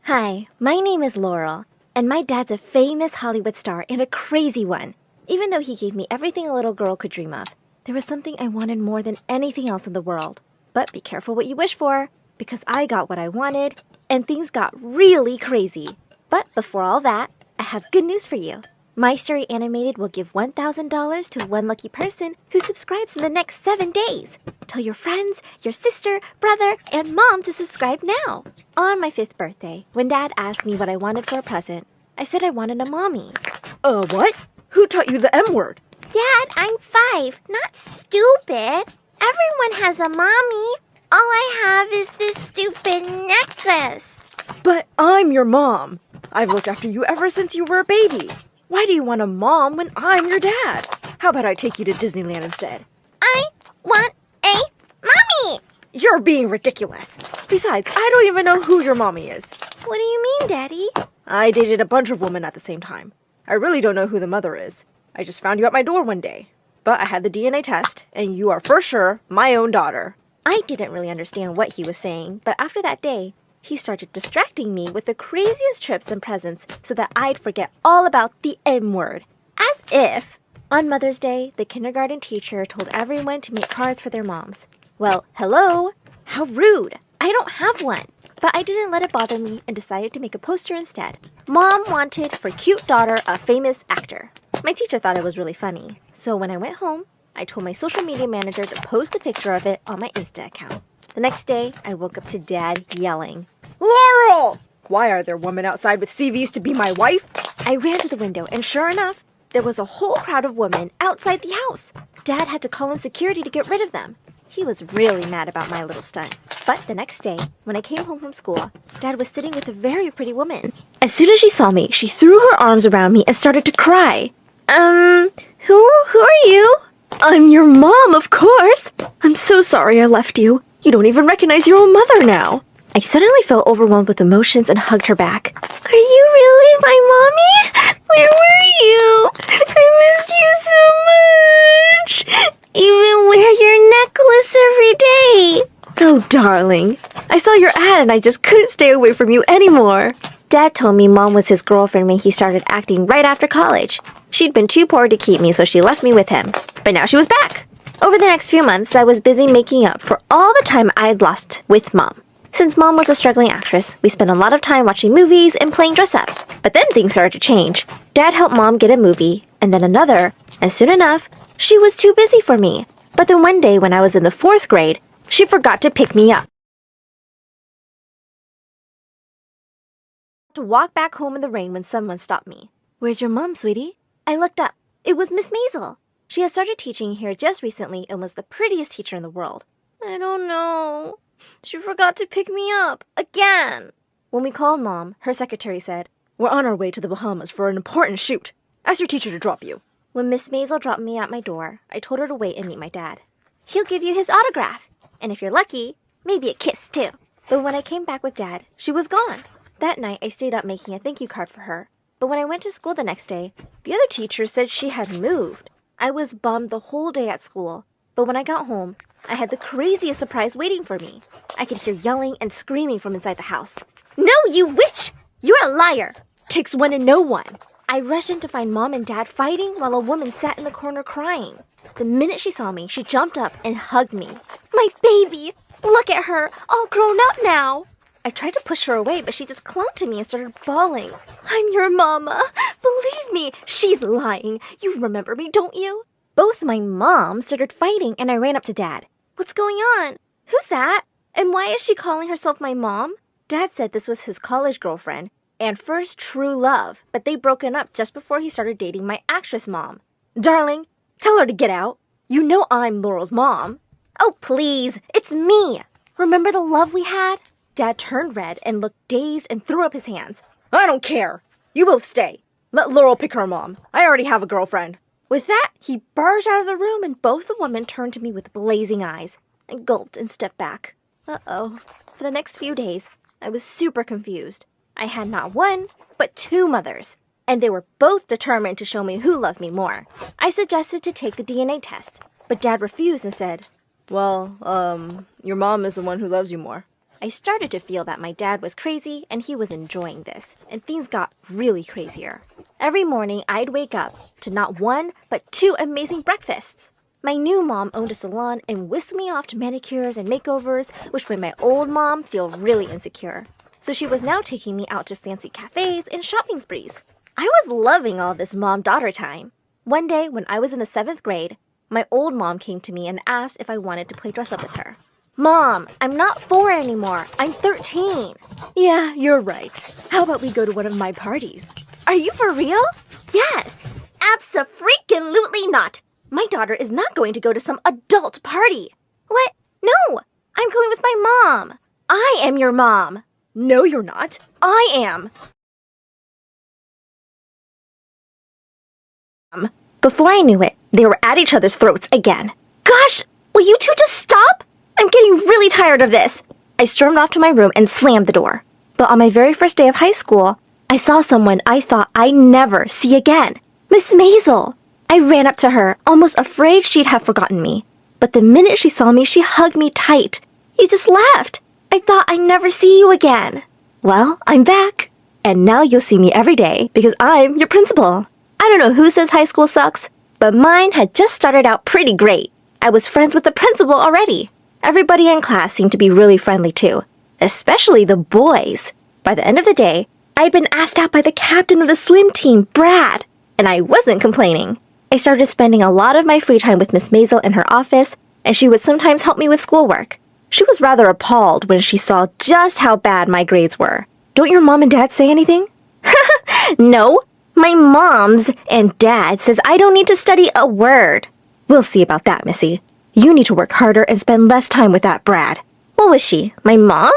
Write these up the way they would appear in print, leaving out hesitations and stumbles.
Hi, my name is Laurel, and my dad's a famous Hollywood star and a crazy one. Even though he gave me everything a little girl could dream of, there was something I wanted more than anything else in the world. But be careful what you wish for, because I got what I wanted, and things got really crazy. But before all that, I have good news for you. My Story Animated will give $1,000 to one lucky person who subscribes in the next 7 days. Tell your friends, your sister, brother, and mom to subscribe now. On my 5th birthday, when Dad asked me what I wanted for a present, I said I wanted a mommy. What? Who taught you the M word? Dad, I'm 5, not stupid. Everyone has a mommy. All I have is this stupid necklace. But I'm your mom. I've looked after you ever since you were a baby. Why do you want a mom when I'm your dad? How about I take you to Disneyland instead? I want a mommy. You're being ridiculous. Besides, I don't even know who your mommy is. What do you mean, Daddy? I dated a bunch of women at the same time. I really don't know who the mother is. I just found you at my door one day. But I had the DNA test, and you are for sure my own daughter. I didn't really understand what he was saying, but after that day, he started distracting me with the craziest trips and presents so that I'd forget all about the M word. As if! On Mother's Day, the kindergarten teacher told everyone to make cards for their moms. Well, hello! How rude! I don't have one! But I didn't let it bother me and decided to make a poster instead. Mom wanted for cute daughter a famous actor. My teacher thought it was really funny, so when I went home, I told my social media manager to post a picture of it on my Insta account. The next day, I woke up to Dad yelling, Laurel! Why are there women outside with CVs to be my wife? I ran to the window, and sure enough, there was a whole crowd of women outside the house. Dad had to call in security to get rid of them. He was really mad about my little stunt. But the next day, when I came home from school, Dad was sitting with a very pretty woman. As soon as she saw me, she threw her arms around me and started to cry. Who are you? I'm your mom, of course. I'm so sorry I left you. You don't even recognize your own mother now. I suddenly felt overwhelmed with emotions and hugged her back. Are you really my mommy? Where were you? I missed you so much. Even wear your necklace every day. Oh, darling. I saw your ad and I just couldn't stay away from you anymore. Dad told me Mom was his girlfriend when he started acting right after college. She'd been too poor to keep me, so she left me with him. But now she was back. Over the next few months, I was busy making up for all the time I'd lost with Mom. Since Mom was a struggling actress, we spent a lot of time watching movies and playing dress-up. But then things started to change. Dad helped Mom get a movie, and then another, and soon enough, she was too busy for me. But then one day when I was in the 4th grade, she forgot to pick me up. To walk back home in the rain when someone stopped me. Where's your mom, sweetie? I looked up. It was Miss Maisel. She had started teaching here just recently and was the prettiest teacher in the world. I don't know. She forgot to pick me up. Again. When we called Mom, her secretary said, We're on our way to the Bahamas for an important shoot. Ask your teacher to drop you. When Miss Maisel dropped me at my door, I told her to wait and meet my dad. He'll give you his autograph. And if you're lucky, maybe a kiss too. But when I came back with Dad, she was gone. That night, I stayed up making a thank you card for her. But when I went to school the next day, the other teacher said she had moved. I was bummed the whole day at school. But when I got home, I had the craziest surprise waiting for me. I could hear yelling and screaming from inside the house. No, you witch! You're a liar! Takes one to know one. I rushed in to find Mom and Dad fighting while a woman sat in the corner crying. The minute she saw me, she jumped up and hugged me. My baby! Look at her, all grown up now! I tried to push her away, but she just clung to me and started bawling. I'm your mama. Believe me, she's lying. You remember me, don't you? Both my moms started fighting, and I ran up to Dad. What's going on? Who's that? And why is she calling herself my mom? Dad said this was his college girlfriend and first true love, but they'd broken up just before he started dating my actress mom. Darling, tell her to get out. You know I'm Laurel's mom. Oh, please, it's me. Remember the love we had? Dad turned red and looked dazed and threw up his hands. I don't care. You both stay. Let Laurel pick her mom. I already have a girlfriend. With that, he barged out of the room and both the women turned to me with blazing eyes. I gulped and stepped back. Uh-oh. For the next few days, I was super confused. I had not one, but 2 mothers. And they were both determined to show me who loved me more. I suggested to take the DNA test, but Dad refused and said, Well, your mom is the one who loves you more. I started to feel that my dad was crazy and he was enjoying this, and things got really crazier. Every morning, I'd wake up to not one, but 2 amazing breakfasts. My new mom owned a salon and whisked me off to manicures and makeovers, which made my old mom feel really insecure. So she was now taking me out to fancy cafes and shopping sprees. I was loving all this mom-daughter time. One day, when I was in the 7th grade, my old mom came to me and asked if I wanted to play dress-up with her. Mom, I'm not 4 anymore. I'm 13. Yeah, you're right. How about we go to one of my parties? Are you for real? Yes. Abso-freaking-lutely not. My daughter is not going to go to some adult party. What? No, I'm going with my mom. I am your mom. No, you're not. I am. Before I knew it, they were at each other's throats again. Gosh, will you 2 just stop? I'm getting really tired of this. I stormed off to my room and slammed the door. But on my very first day of high school, I saw someone I thought I'd never see again. Miss Maisel. I ran up to her, almost afraid she'd have forgotten me. But the minute she saw me, she hugged me tight. You just left. I thought I'd never see you again. Well, I'm back. And now you'll see me every day because I'm your principal. I don't know who says high school sucks, but mine had just started out pretty great. I was friends with the principal already. Everybody in class seemed to be really friendly too, especially the boys. By the end of the day, I'd been asked out by the captain of the swim team, Brad, and I wasn't complaining. I started spending a lot of my free time with Miss Maisel in her office, and she would sometimes help me with schoolwork. She was rather appalled when she saw just how bad my grades were. Don't your mom and dad say anything? No, my mom's and dad says I don't need to study a word. We'll see about that, Missy. You need to work harder and spend less time with that Brad. What was she, my mom?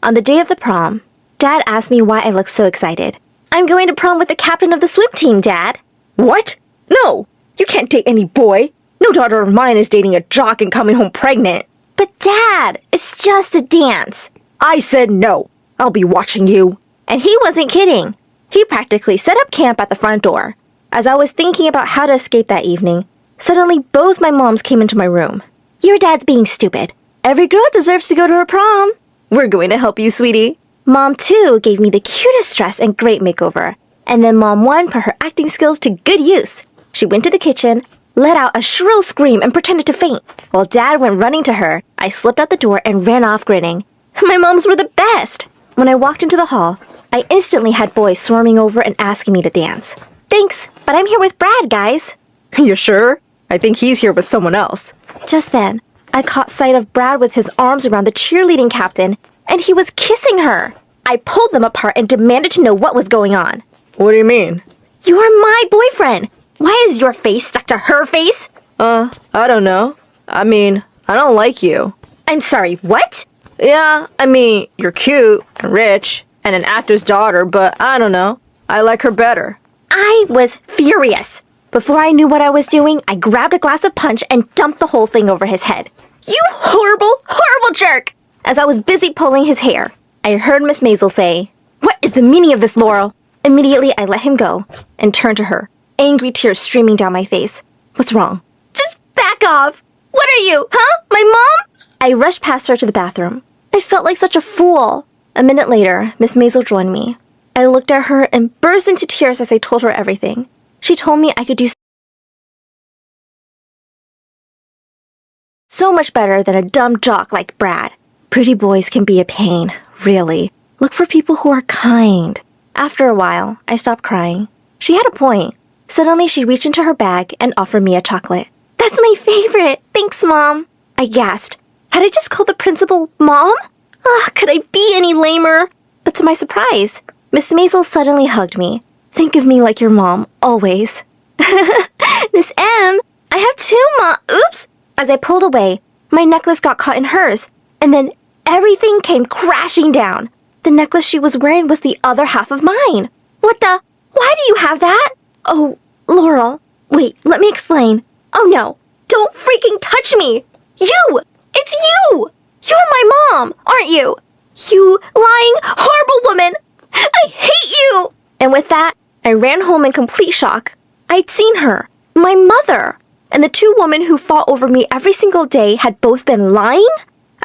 On the day of the prom, Dad asked me why I looked so excited. I'm going to prom with the captain of the swim team, Dad. What? No, you can't date any boy. No daughter of mine is dating a jock and coming home pregnant. But Dad, it's just a dance. I said no. I'll be watching you. And he wasn't kidding. He practically set up camp at the front door. As I was thinking about how to escape that evening, suddenly both my moms came into my room. Your dad's being stupid. Every girl deserves to go to her prom. We're going to help you, sweetie. Mom 2 gave me the cutest dress and great makeover. And then Mom 1 put her acting skills to good use. She went to the kitchen, let out a shrill scream, and pretended to faint. While Dad went running to her, I slipped out the door and ran off grinning. My moms were the best. When I walked into the hall, I instantly had boys swarming over and asking me to dance. Thanks, but I'm here with Brad, guys. You're sure? I think he's here with someone else. Just then, I caught sight of Brad with his arms around the cheerleading captain, and he was kissing her. I pulled them apart and demanded to know what was going on. What do you mean? You are my boyfriend. Why is your face stuck to her face? I don't know. I mean, I don't like you. I'm sorry, what? Yeah, I mean, you're cute and rich and an actor's daughter, but I don't know. I like her better. I was furious. Before I knew what I was doing, I grabbed a glass of punch and dumped the whole thing over his head. You horrible, horrible jerk! As I was busy pulling his hair, I heard Miss Maisel say, "What is the meaning of this, Laurel?" Immediately, I let him go and turned to her, angry tears streaming down my face. What's wrong? Just back off! What are you, huh? My mom? I rushed past her to the bathroom. I felt like such a fool. A minute later, Miss Maisel joined me. I looked at her and burst into tears as I told her everything. She told me I could do so much better than a dumb jock like Brad. Pretty boys can be a pain, really. Look for people who are kind. After a while, I stopped crying. She had a point. Suddenly, she reached into her bag and offered me a chocolate. That's my favorite! Thanks, Mom! I gasped. Had I just called the principal Mom? Ugh, could I be any lamer? But to my surprise, Miss Maisel suddenly hugged me. Think of me like your mom, always. Miss M, I have 2 Oops! As I pulled away, my necklace got caught in hers, and then everything came crashing down. The necklace she was wearing was the other half of mine. What the? Why do you have that? Oh, Laurel. Wait, let me explain. Oh no, don't freaking touch me! You! It's you! You're my mom, aren't you? You lying, horrible woman! I hate you! And with that, I ran home in complete shock. I'd seen her, my mother, and the 2 women who fought over me every single day had both been lying?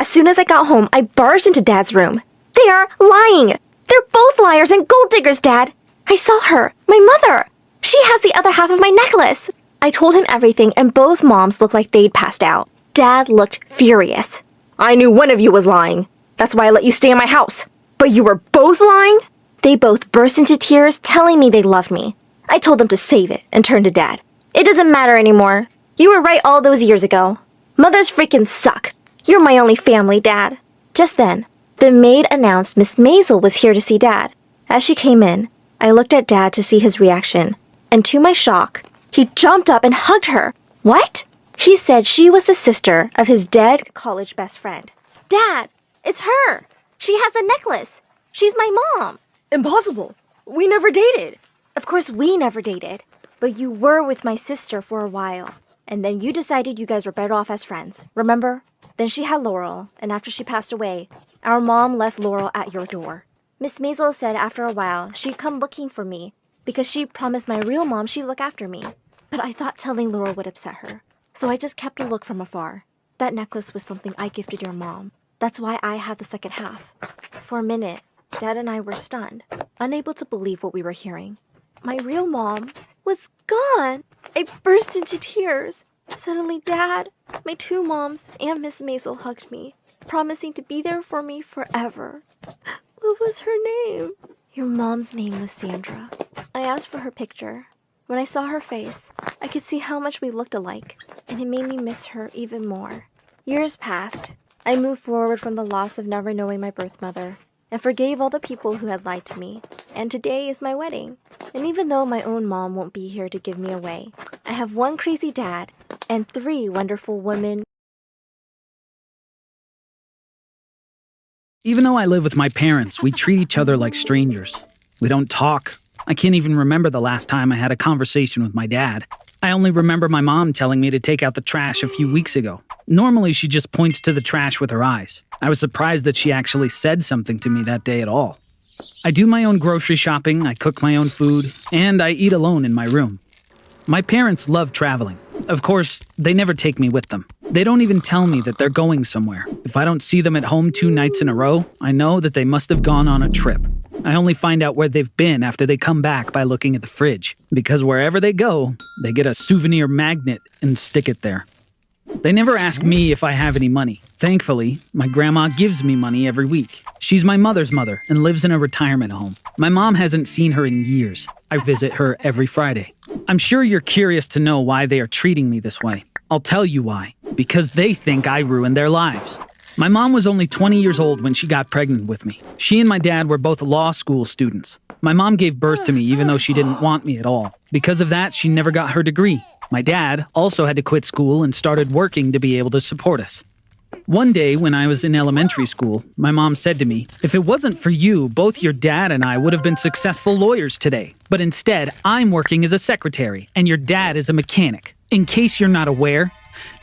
As soon as I got home, I barged into Dad's room. They are lying! They're both liars and gold diggers, Dad! I saw her, my mother! She has the other half of my necklace! I told him everything, and both moms looked like they'd passed out. Dad looked furious. I knew one of you was lying. That's why I let you stay in my house. But you were both lying? They both burst into tears, telling me they loved me. I told them to save it and turned to Dad. It doesn't matter anymore. You were right all those years ago. Mothers freaking suck. You're my only family, Dad. Just then, the maid announced Miss Maisel was here to see Dad. As she came in, I looked at Dad to see his reaction, and to my shock, he jumped up and hugged her. What? He said she was the sister of his dead college best friend. Dad, it's her. She has the necklace. She's my mom. Impossible. We never dated. Of course, we never dated, but you were with my sister for a while. And then you decided you guys were better off as friends, remember? Then she had Laurel, and after she passed away, our mom left Laurel at your door. Miss Maisel said after a while she'd come looking for me because she promised my real mom she'd look after me. But I thought telling Laurel would upset her, so I just kept a look from afar. That necklace was something I gifted your mom. That's why I had the second half. For a minute, Dad and I were stunned, unable to believe what we were hearing. My real mom was gone. I burst into tears. Suddenly, Dad, my two moms, and Miss Maisel hugged me, promising to be there for me forever. What was her name? Your mom's name was Sandra. I asked for her picture. When I saw her face, I could see how much we looked alike, and it made me miss her even more. Years passed. I moved forward from the loss of never knowing my birth mother, and forgave all the people who had lied to me. And today is my wedding. And even though my own mom won't be here to give me away, I have one crazy dad and 3 wonderful women. Even though I live with my parents, we treat each other like strangers. We don't talk. I can't even remember the last time I had a conversation with my dad. I only remember my mom telling me to take out the trash a few weeks ago. Normally, she just points to the trash with her eyes. I was surprised that she actually said something to me that day at all. I do my own grocery shopping, I cook my own food, and I eat alone in my room. My parents love traveling. Of course, they never take me with them. They don't even tell me that they're going somewhere. If I don't see them at home 2 nights in a row, I know that they must have gone on a trip. I only find out where they've been after they come back by looking at the fridge, because wherever they go, they get a souvenir magnet and stick it there. They never ask me if I have any money. Thankfully, my grandma gives me money every week. She's my mother's mother and lives in a retirement home. My mom hasn't seen her in years. I visit her every Friday. I'm sure you're curious to know why they are treating me this way. I'll tell you why. Because they think I ruined their lives. My mom was only 20 years old when she got pregnant with me. She and my dad were both law school students. My mom gave birth to me even though she didn't want me at all. Because of that, she never got her degree. My dad also had to quit school and started working to be able to support us. One day, when I was in elementary school, my mom said to me, "If it wasn't for you, both your dad and I would have been successful lawyers today. But instead, I'm working as a secretary, and your dad is a mechanic. In case you're not aware,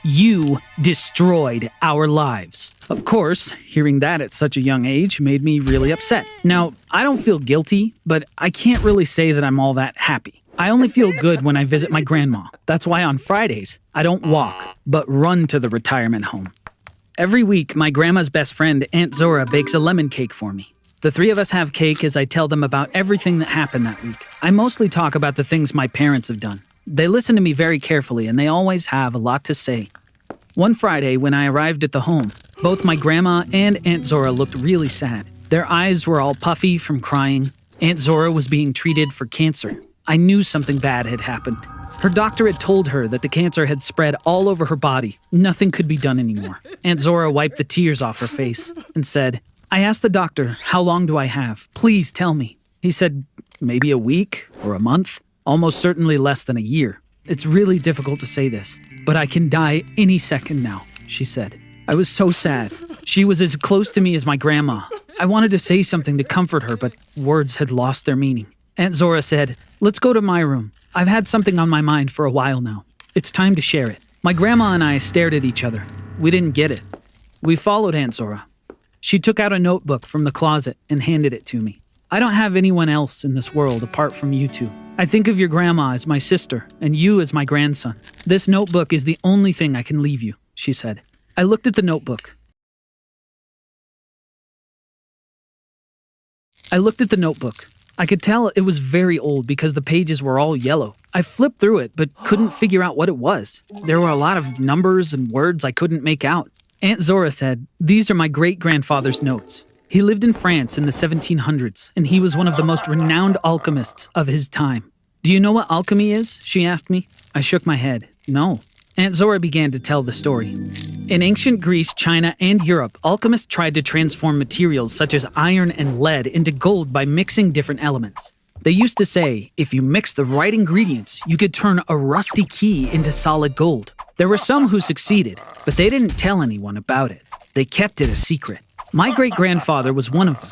you destroyed our lives." Of course, hearing that at such a young age made me really upset. Now, I don't feel guilty, but I can't really say that I'm all that happy. I only feel good when I visit my grandma. That's why on Fridays, I don't walk, but run to the retirement home. Every week, my grandma's best friend, Aunt Zora, bakes a lemon cake for me. The 3 of us have cake as I tell them about everything that happened that week. I mostly talk about the things my parents have done. They listen to me very carefully, and they always have a lot to say. One Friday, when I arrived at the home, both my grandma and Aunt Zora looked really sad. Their eyes were all puffy from crying. Aunt Zora was being treated for cancer. I knew something bad had happened. Her doctor had told her that the cancer had spread all over her body. Nothing could be done anymore. Aunt Zora wiped the tears off her face and said, "I asked the doctor, how long do I have? Please tell me." He said, "Maybe a week or a month. Almost certainly less than a year. It's really difficult to say this, but I can die any second now," she said. I was so sad. She was as close to me as my grandma. I wanted to say something to comfort her, but words had lost their meaning. Aunt Zora said, "Let's go to my room. I've had something on my mind for a while now. It's time to share it." My grandma and I stared at each other. We didn't get it. We followed Aunt Zora. She took out a notebook from the closet and handed it to me. "I don't have anyone else in this world apart from you two. I think of your grandma as my sister and you as my grandson. This notebook is the only thing I can leave you," she said. I looked at the notebook. I looked at the notebook. I could tell it was very old because the pages were all yellow. I flipped through it but couldn't figure out what it was. There were a lot of numbers and words I couldn't make out. Aunt Zora said, "These are my great-grandfather's notes. He lived in France in the 1700s, and he was one of the most renowned alchemists of his time." "Do you know what alchemy is?" she asked me. I shook my head. No. Aunt Zora began to tell the story. In ancient Greece, China, and Europe, alchemists tried to transform materials such as iron and lead into gold by mixing different elements. They used to say, if you mix the right ingredients, you could turn a rusty key into solid gold. There were some who succeeded, but they didn't tell anyone about it. They kept it a secret. My great-grandfather was one of them.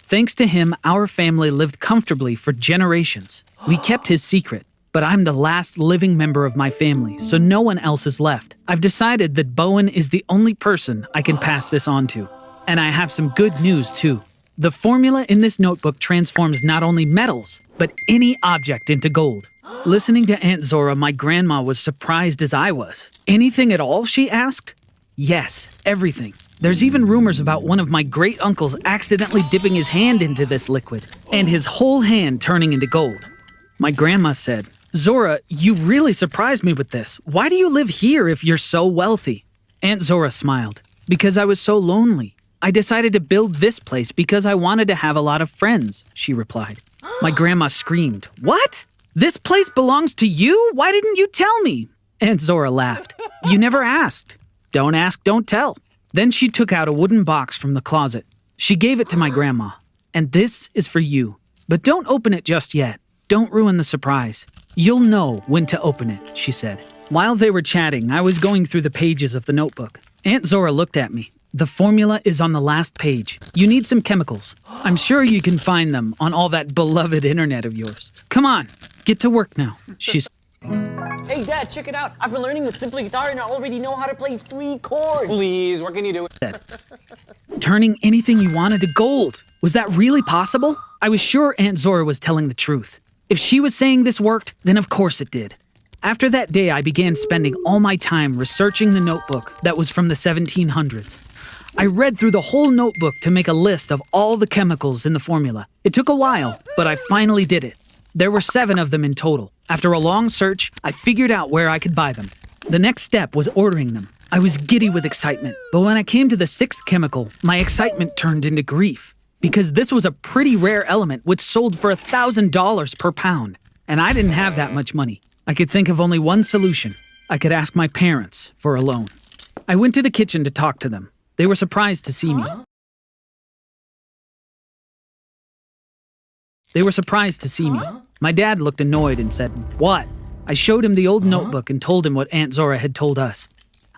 Thanks to him, our family lived comfortably for generations. We kept his secret, but I'm the last living member of my family, so no one else is left. I've decided that Bowen is the only person I can pass this on to. And I have some good news, too. The formula in this notebook transforms not only metals, but any object into gold. Listening to Aunt Zora, my grandma was surprised as I was. Anything at all, she asked? Yes, everything. There's even rumors about one of my great-uncles accidentally dipping his hand into this liquid, and his whole hand turning into gold. My grandma said, "Zora, you really surprised me with this. Why do you live here if you're so wealthy?" Aunt Zora smiled. "Because I was so lonely. I decided to build this place because I wanted to have a lot of friends," she replied. My grandma screamed, "What? This place belongs to you? Why didn't you tell me?" Aunt Zora laughed. "You never asked. Don't ask, don't tell." Then she took out a wooden box from the closet. She gave it to my grandma. "And this is for you. But don't open it just yet. Don't ruin the surprise. You'll know when to open it," she said. While they were chatting, I was going through the pages of the notebook. Aunt Zora looked at me. "The formula is on the last page. You need some chemicals. I'm sure you can find them on all that beloved internet of yours. Come on, get to work now," she said. Hey, Dad, check it out. I've been learning with Simply Guitar and I already know how to play 3 chords. Please, what can you do? Turning anything you wanted to gold. Was that really possible? I was sure Aunt Zora was telling the truth. If she was saying this worked, then of course it did. After that day, I began spending all my time researching the notebook that was from the 1700s. I read through the whole notebook to make a list of all the chemicals in the formula. It took a while, but I finally did it. There were 7 of them in total. After a long search, I figured out where I could buy them. The next step was ordering them. I was giddy with excitement, but when I came to the 6th chemical, my excitement turned into grief. Because this was a pretty rare element which sold for $1,000 per pound, and I didn't have that much money. I could think of only one solution. I could ask my parents for a loan. I went to the kitchen to talk to them. They were surprised to see me. My dad looked annoyed and said, "What?" I showed him the old notebook and told him what Aunt Zora had told us.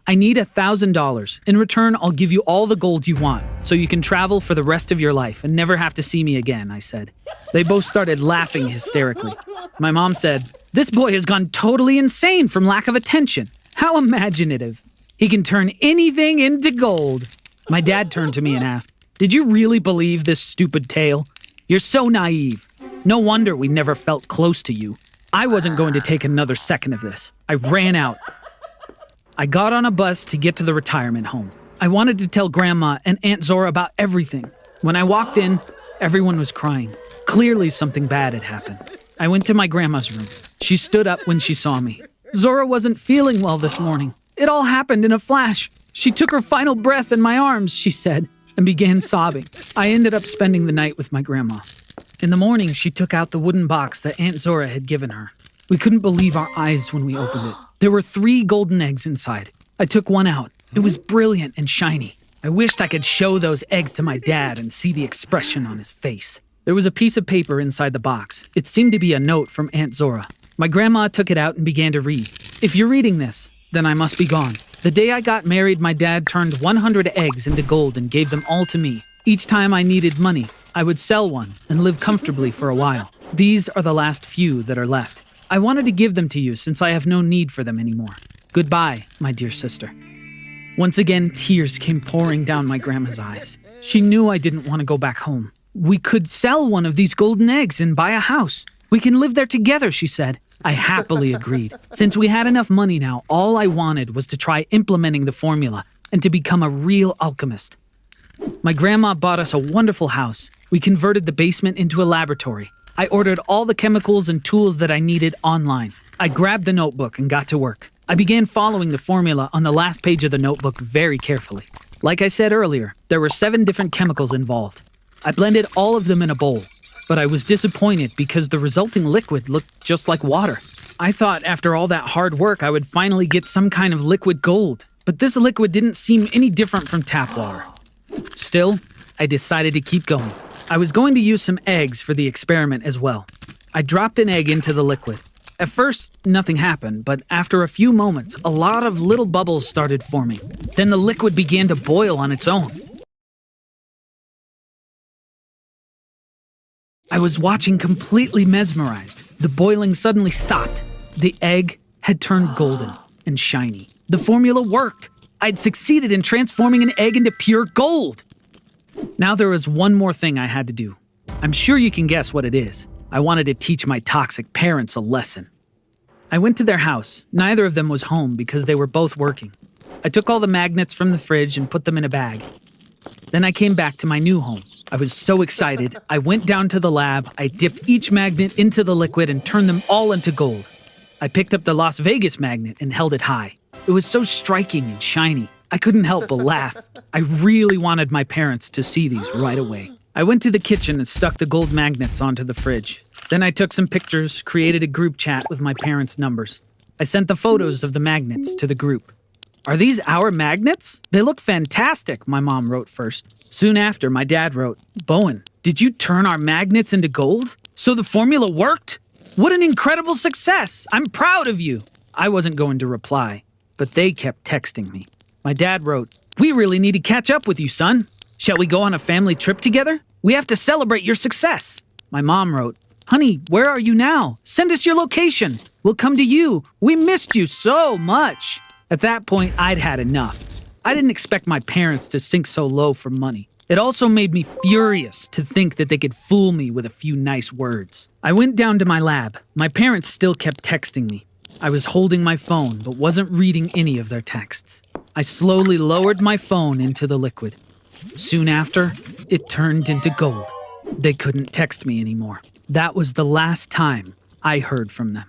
"I need $1,000. In return, I'll give you all the gold you want, so you can travel for the rest of your life and never have to see me again," I said. They both started laughing hysterically. My mom said, "This boy has gone totally insane from lack of attention. How imaginative. He can turn anything into gold." My dad turned to me and asked, "Did you really believe this stupid tale? You're so naive. No wonder we never felt close to you." I wasn't going to take another second of this. I ran out. I got on a bus to get to the retirement home. I wanted to tell Grandma and Aunt Zora about everything. When I walked in, everyone was crying. Clearly something bad had happened. I went to my grandma's room. She stood up when she saw me. "Zora wasn't feeling well this morning. It all happened in a flash. She took her final breath in my arms," she said, and began sobbing. I ended up spending the night with my grandma. In the morning, she took out the wooden box that Aunt Zora had given her. We couldn't believe our eyes when we opened it. There were 3 golden eggs inside. I took one out. It was brilliant and shiny. I wished I could show those eggs to my dad and see the expression on his face. There was a piece of paper inside the box. It seemed to be a note from Aunt Zora. My grandma took it out and began to read. "If you're reading this, then I must be gone. The day I got married, my dad turned 100 eggs into gold and gave them all to me. Each time I needed money, I would sell one and live comfortably for a while. These are the last few that are left. I wanted to give them to you since I have no need for them anymore. Goodbye, my dear sister." Once again, tears came pouring down my grandma's eyes. She knew I didn't want to go back home. "We could sell one of these golden eggs and buy a house. We can live there together," she said. I happily agreed. Since we had enough money now, all I wanted was to try implementing the formula and to become a real alchemist. My grandma bought us a wonderful house, We converted the basement into a laboratory. I ordered all the chemicals and tools that I needed online. I grabbed the notebook and got to work. I began following the formula on the last page of the notebook very carefully. Like I said earlier, there were 7 different chemicals involved. I blended all of them in a bowl, but I was disappointed because the resulting liquid looked just like water. I thought after all that hard work I would finally get some kind of liquid gold, but this liquid didn't seem any different from tap water. Still, I decided to keep going. I was going to use some eggs for the experiment as well. I dropped an egg into the liquid. At first, nothing happened, but after a few moments, a lot of little bubbles started forming. Then the liquid began to boil on its own. I was watching completely mesmerized. The boiling suddenly stopped. The egg had turned golden and shiny. The formula worked. I'd succeeded in transforming an egg into pure gold. Now there was one more thing I had to do. I'm sure you can guess what it is. I wanted to teach my toxic parents a lesson. I went to their house. Neither of them was home because they were both working. I took all the magnets from the fridge and put them in a bag. Then I came back to my new home. I was so excited. I went down to the lab. I dipped each magnet into the liquid and turned them all into gold. I picked up the Las Vegas magnet and held it high. It was so striking and shiny. I couldn't help but laugh. I really wanted my parents to see these right away. I went to the kitchen and stuck the gold magnets onto the fridge. Then I took some pictures, created a group chat with my parents' numbers. I sent the photos of the magnets to the group. "Are these our magnets? They look fantastic," my mom wrote first. Soon after, my dad wrote, "Bowen, did you turn our magnets into gold? So the formula worked? What an incredible success! I'm proud of you." I wasn't going to reply, but they kept texting me. My dad wrote, "We really need to catch up with you, son. Shall we go on a family trip together? We have to celebrate your success." My mom wrote, "Honey, where are you now? Send us your location. We'll come to you. We missed you so much." At that point, I'd had enough. I didn't expect my parents to sink so low for money. It also made me furious to think that they could fool me with a few nice words. I went down to my lab. My parents still kept texting me. I was holding my phone, but wasn't reading any of their texts. I slowly lowered my phone into the liquid. Soon after, it turned into gold. They couldn't text me anymore. That was the last time I heard from them.